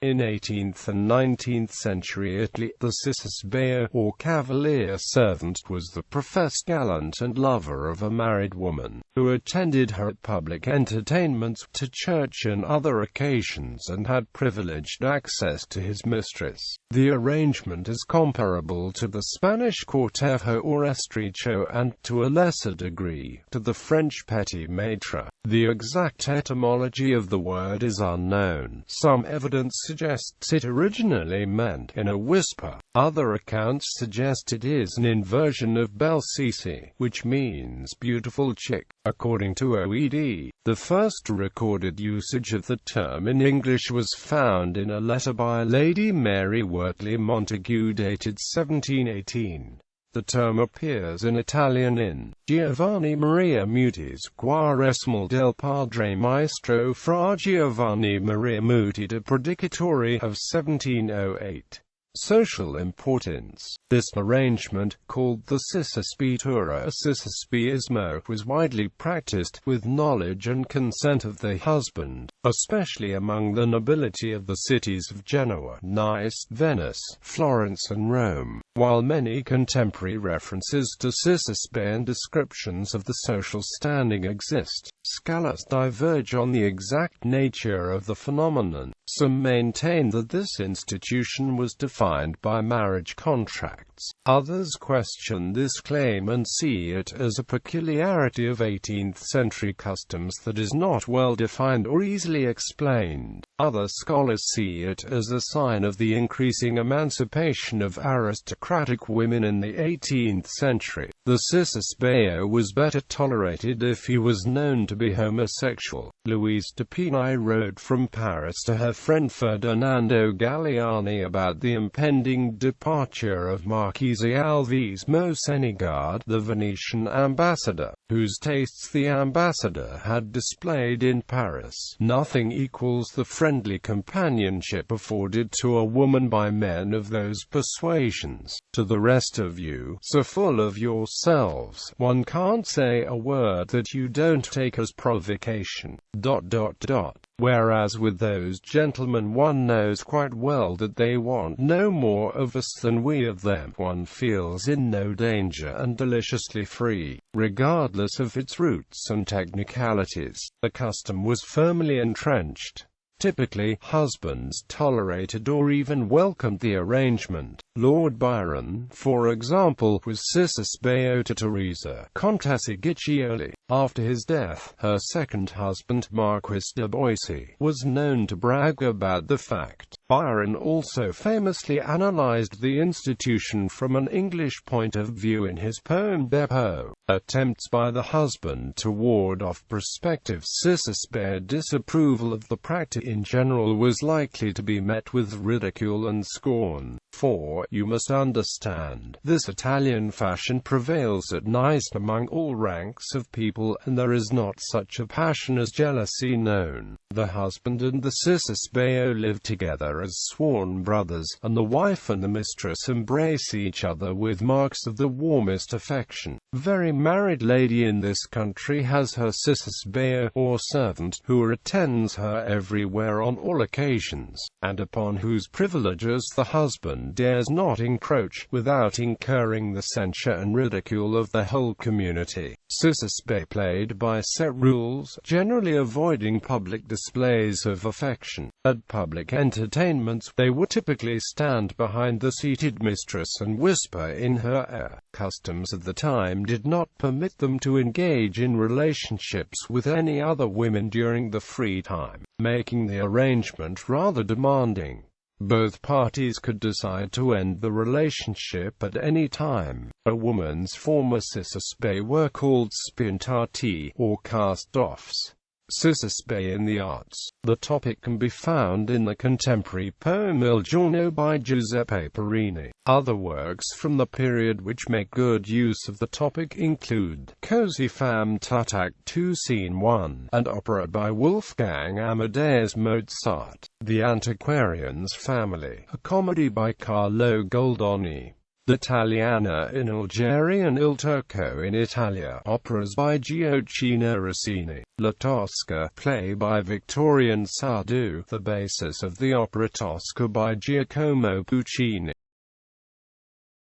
In 18th and 19th century Italy, the Cicisbeo, or cavalier servant, was the professed gallant and lover of a married woman, who attended her at public entertainments, to church and other occasions, and had privileged access to his mistress. The arrangement is comparable to the Spanish cortejo or estrecho, and, to a lesser degree, to the French petit-maître. The exact etymology of the word is unknown. Some evidence suggests it originally meant in a whisper. Other accounts suggest it is an inversion of belle cece, which means beautiful chick. According to OED, the first recorded usage of the term in English was found in a letter by Lady Mary Wortley Montagu dated 1718. The term appears in Italian in Giovanni Maria Muti's Quaresmal del Padre Maestro fra Giovanni Maria Muti de Predicatore of 1708. Social importance. This arrangement, called the Cicisbeo, was widely practiced, with knowledge and consent of the husband, especially among the nobility of the cities of Genoa, Nice, Venice, Florence and Rome. While many contemporary references to Cicisbeo and descriptions of the social standing exist, scholars diverge on the exact nature of the phenomenon. Some maintain that this institution was defined by marriage contracts. Others question this claim and see it as a peculiarity of 18th-century customs that is not well defined or easily explained. Other scholars see it as a sign of the increasing emancipation of aristocratic women in the 18th century. The Cicisbeo was better tolerated if he was known to be homosexual. Louise de Pinay wrote from Paris to her friend Ferdinando Galliani about the impending departure of Marchese Alvise Senegard, the Venetian ambassador, whose tastes the ambassador had displayed in Paris. Nothing equals the friendly companionship afforded to a woman by men of those persuasions. To the rest of you, so full of yourselves, one can't say a word that you don't take as provocation. Whereas with those gentlemen one knows quite well that they want no more of us than we of them. One feels in no danger and deliciously free, regardless of its roots and technicalities. The custom was firmly entrenched. Typically, husbands tolerated or even welcomed the arrangement. Lord Byron, for example, was Cicisbeo to Teresa, Contessa Guiccioli. After his death, her second husband, Marquis de Boissy, was known to brag about the fact. Byron also famously analyzed the institution from an English point of view in his poem Beppo. Attempts by the husband to ward off prospective Cicisbeo disapproval of the practice in general was likely to be met with ridicule and scorn. For, you must understand, this Italian fashion prevails at Nice among all ranks of people, and there is not such a passion as jealousy known. The husband and the Cicisbeo live together as sworn brothers, and the wife and the mistress embrace each other with marks of the warmest affection. Every married lady in this country has her Cicisbeo, or servant, who attends her everywhere on all occasions, and upon whose privileges the husband dares not encroach, without incurring the censure and ridicule of the whole community. Cicisbeo played by set rules, generally avoiding public displays of affection. At public entertainments, they would typically stand behind the seated mistress and whisper in her ear. Customs of the time did not permit them to engage in relationships with any other women during the free time, making the arrangement rather demanding. Both parties could decide to end the relationship at any time. A woman's former Cicisbei were called spiantati, or cast-offs. Cicisbei in the arts. The topic can be found in the contemporary poem Il Giorno by Giuseppe Parini. Other works from the period which make good use of the topic include Così fan tutte Act 2 Scene 1, and opera by Wolfgang Amadeus Mozart. The Antiquarian's Family, a comedy by Carlo Goldoni. L'Italiana in Algeria and Il Turco in Italia. Operas by Gioacchino Rossini. La Tosca, play by Victorian Sardou, the basis of the opera Tosca by Giacomo Puccini.